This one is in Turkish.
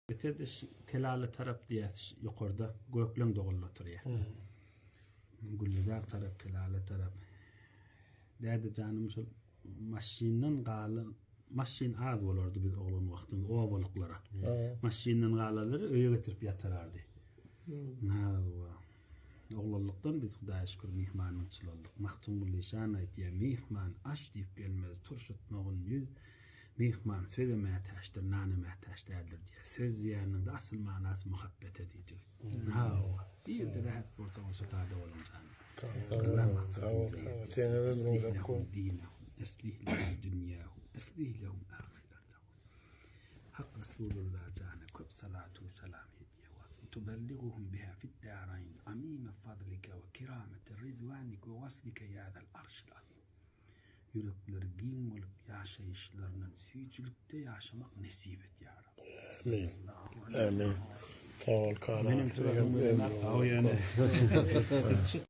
Ötede kelale taraf diye yukarıda göklen doğullatır ya. Güllüzak taraf, kelale taraf. Derdi canım şu maşinin galın, maşin az olurdu biz oğlan vaktinde o balıklara. Maşinin galaları öye getirip yatırardı. Oğlanlıktan biz Hudaýa şükür mihmançylyk olduk. Mahtumul lisan aýtýar mihman aş diýip gelmez turşutmagyň ýüz mihman söýlemä täşdir nanymä täşdirdir diýär. Söz ýeriniň asl manasy muhabbet edýär. Bir de rahat bolsaň şu taýda bolanjak. Allah maksatynda eslih lahum dünýähum eslih lahum ahiretehum. Hak Resulullah cana köp salatu ve selam hediye تبلغهم بها في الدارين عميم فضلك وكرامة رضوانك ووصلك يا ذا العرش العظيم. Yürekleri giyin olup yaşayışlarının süyücülükte yaşamak nesip et ya Rabbi. Amin. Amin. Sağ ol. Benim